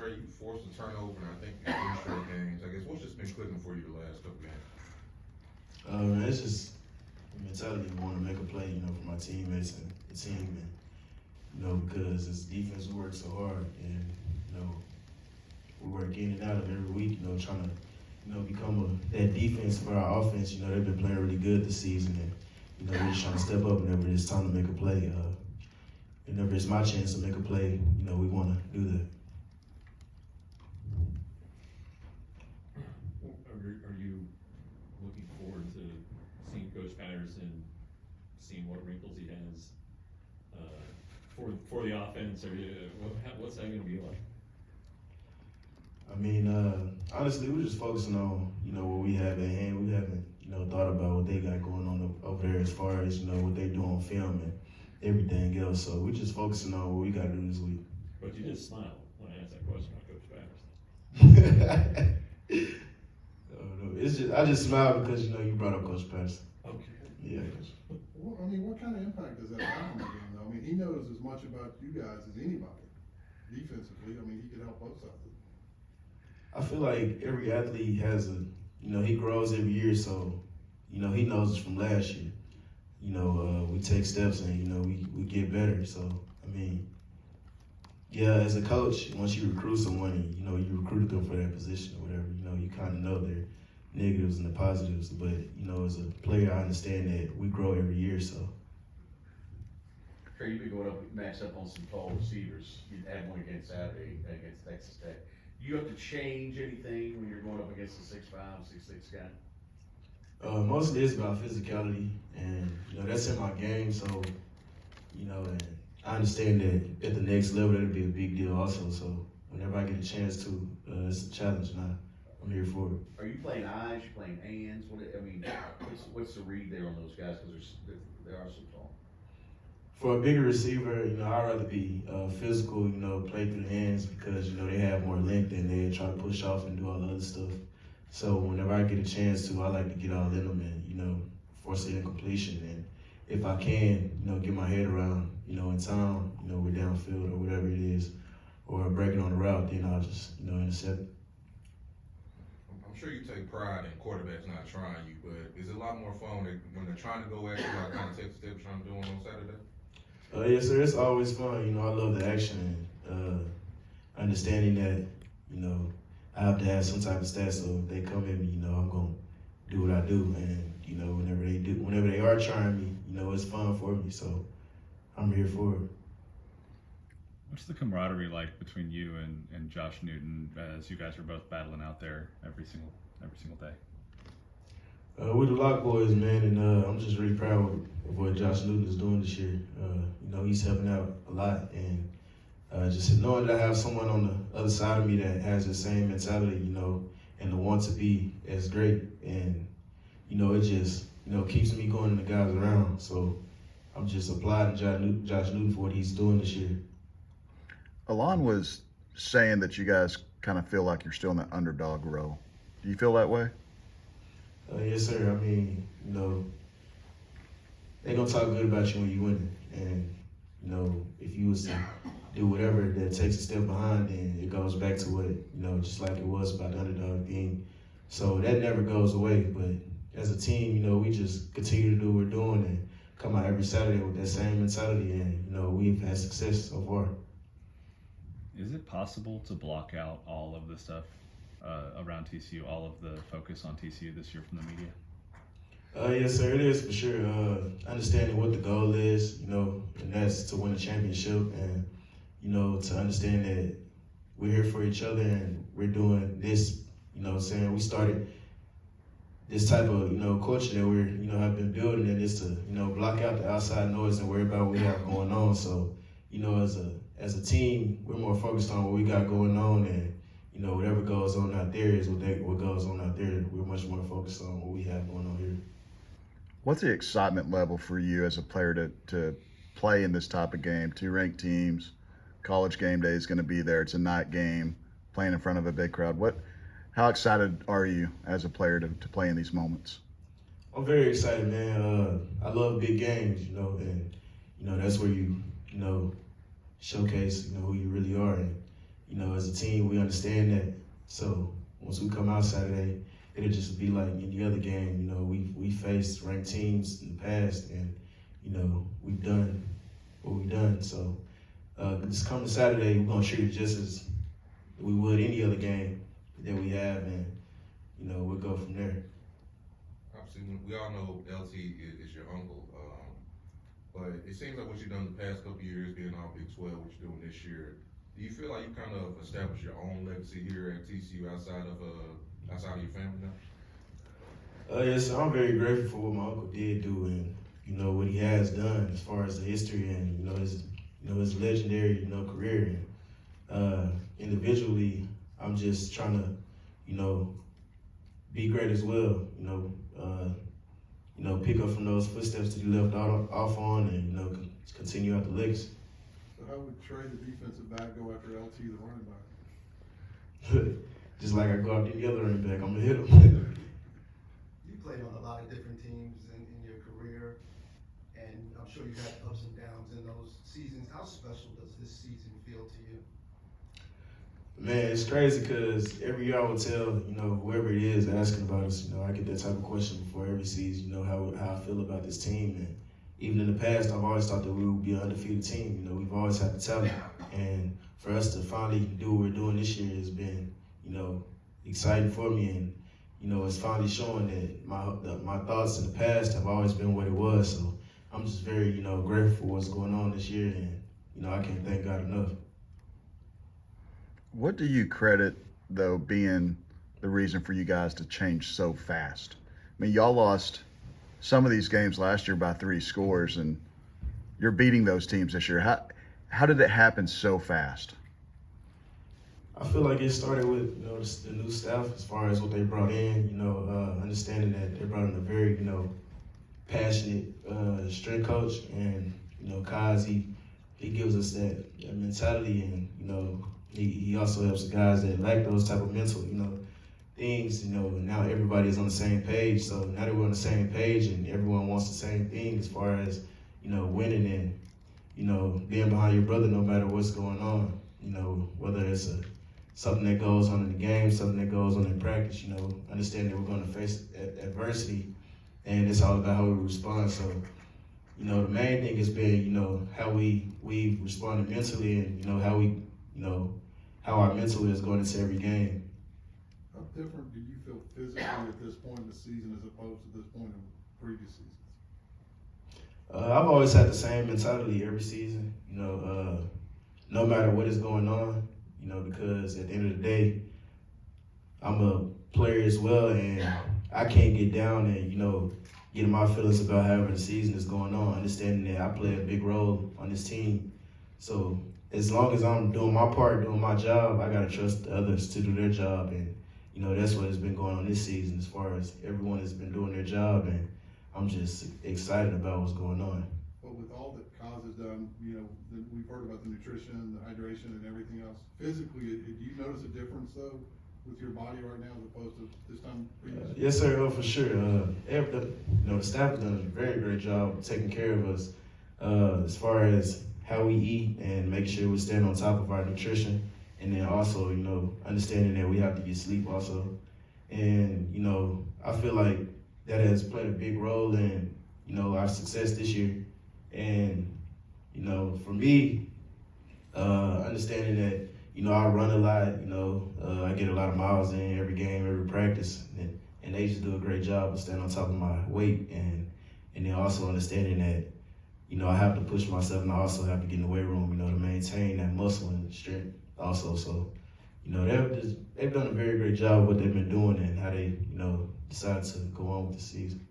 straight. You forced a turnover, and I think in 3 straight games. I guess what's just been clicking for you the last couple games? It's just the mentality of wanting to make a play, for my teammates and the team, and because this defense works so hard, and we work in and out of every week, trying to become that defense for our offense. They've been playing really good this season, and we're just trying to step up whenever it's time to make a play. Whenever it's my chance to make a play, we want to do that. Are you looking forward to seeing Coach Patterson, seeing what wrinkles he has for the offense? What's that going to be like? I mean, honestly, we're just focusing on, what we have at hand. We haven't, thought about what they got going on over there as far as, what they do on film and everything else. So we're just focusing on what we got to do this week. But you just smiled when I asked that question about Coach Patterson. It's just, I just smiled because, you brought up Coach Patterson. Okay. Yeah. Well, I mean, what kind of impact does that have on the game, though? I mean, he knows as much about you guys as anybody defensively. I mean, he could help both sides. I feel like every athlete has he grows every year, so, he knows us from last year. We take steps and, we get better. So, I mean, yeah, as a coach, once you recruit someone and, you recruited them for that position or whatever, you kind of know their negatives and the positives. But, as a player, I understand that we grow every year, so. Trey, you've been going up, matched up on some tall receivers. You had one against Saturday against Texas Tech. Do you have to change anything when you're going up against a 6'5", 6'6" guy? Mostly it's about physicality, and that's in my game. So, and I understand that at the next level that'll be a big deal also. So whenever I get a chance to, it's a challenge, and I'm here for it. Are you playing eyes? You playing hands? What's the read there on those guys? Because they are so tall. For a bigger receiver, I'd rather be physical, play through the hands because, they have more length and they try to push off and do all the other stuff. So whenever I get a chance to, I like to get all in them and, force it in completion. And if I can, get my head around, in time, we're downfield or whatever it is, or breaking on the route, then I'll just, intercept it. I'm sure you take pride in quarterbacks not trying you, but is it a lot more fun when they're trying to go at you, like kind of take the steps trying to do on Saturday? Yes, sir. It's always fun. I love the action and understanding that, I have to have some type of stats. So if they come at me, I'm going to do what I do. And, whenever they are trying me, it's fun for me. So I'm here for it. What's the camaraderie like between you and Josh Newton as you guys are both battling out there every single day? We're the Lock Boys, man, and I'm just really proud of what Josh Newton is doing this year. He's helping out a lot, and just knowing that I have someone on the other side of me that has the same mentality, and the want to be as great, and it just keeps me going and the guys around. So I'm just applauding Josh Newton for what he's doing this year. Alon was saying that you guys kind of feel like you're still in that underdog role. Do you feel that way? Yes, sir. I mean, they're going to talk good about you when you win. And, if you was to do whatever that takes a step behind, then it goes back to what, just like it was about the underdog thing. So that never goes away. But as a team, we just continue to do what we're doing and come out every Saturday with that same mentality. And, we've had success so far. Is it possible to block out all of the stuff around TCU, all of the focus on TCU this year from the media? Yes, sir, it is for sure. Understanding what the goal is, and that's to win a championship, and, to understand that we're here for each other and we're doing this, saying we started this type of, culture that we're, have been building, and it's to, block out the outside noise and worry about what we have going on. So, as a team, we're more focused on what we got going on, and, whatever goes on out there is what goes on out there. We're much more focused on what we have going on here. What's the excitement level for you as a player to play in this type of game? 2 ranked teams, college game day is going to be there. It's a night game, playing in front of a big crowd. How excited are you as a player to play in these moments? I'm very excited, man. I love big games, and that's where you, showcase, who you really are. And, you know, as a team, we understand that. So once we come out Saturday, it'll just be like any other game. You know, we faced ranked teams in the past, and you know, we've done what we've done. So this coming Saturday, we're gonna treat it just as we would any other game that we have, and you know, we'll go from there. Obviously, we all know LT is your uncle, but it seems like what you've done the past couple of years, being all Big 12, what you're doing this year, do you feel like you kind of established your own legacy here at TCU outside of your family now? Yes, I'm very grateful for what my uncle did do, and you know what he has done as far as the history and his legendary career. And individually, I'm just trying to be great as well. Pick up from those footsteps that he left off on, and continue out the legacy. So how would Trey, the defensive back, go after LT, the running back? Just like I go after any other running back, I'm gonna hit him. You played on a lot of different teams in your career, and I'm sure you had ups and downs in those seasons. How special does this season feel to you? Man, it's crazy because every year I would tell, whoever it is asking about us, I get that type of question before every season, how I feel about this team. And even in the past, I've always thought that we would be an undefeated team. We've always had the talent. And for us to finally do what we're doing this year has been, exciting for me. And, it's finally showing that my thoughts in the past have always been what it was. So I'm just very, grateful for what's going on this year. And, I can't thank God enough. What do you credit, though, being the reason for you guys to change so fast? I mean, y'all lost some of these games last year by 3 scores, and you're beating those teams this year. How did it happen so fast? I feel like it started with the new staff as far as what they brought in. Understanding that they brought in a very passionate strength coach, and Kazi, he gives us that mentality, and he also helps the guys that lack those type of mental things. And now everybody's on the same page. So now that we're on the same page and everyone wants the same thing as far as winning and being behind your brother no matter what's going on. Whether it's something that goes on in the game, something that goes on in practice. Understand that we're going to face adversity, and it's all about how we respond. So the main thing has been how we responded mentally, and how we how our mental is going into every game. How different do you feel physically at this point in the season as opposed to this point in previous seasons? I've always had the same mentality every season, no matter what is going on, because at the end of the day, I'm a player as well, and I can't get down and, get in my feelings about however the season is going on, understanding that I play a big role on this team. So as long as I'm doing my part, doing my job, I gotta trust the others to do their job, and that's what has been going on this season as far as everyone has been doing their job, and I'm just excited about what's going on. But with all that Kaz has done, we've heard about the nutrition, the hydration, and everything else. Physically, do you notice a difference though with your body right now as opposed to this time previous? Yes, sir. For sure. The staff has done a very great job taking care of us as far as how we eat and make sure we stand on top of our nutrition, and then also understanding that we have to get sleep also. And I feel like that has played a big role in our success this year. And for me, understanding that I run a lot, I get a lot of miles in every game, every practice, and they just do a great job of staying on top of my weight, and then also understanding that I have to push myself, and I also have to get in the weight room, to maintain that muscle and strength also. So, they've done a very great job of what they've been doing and how they, decided to go on with the season.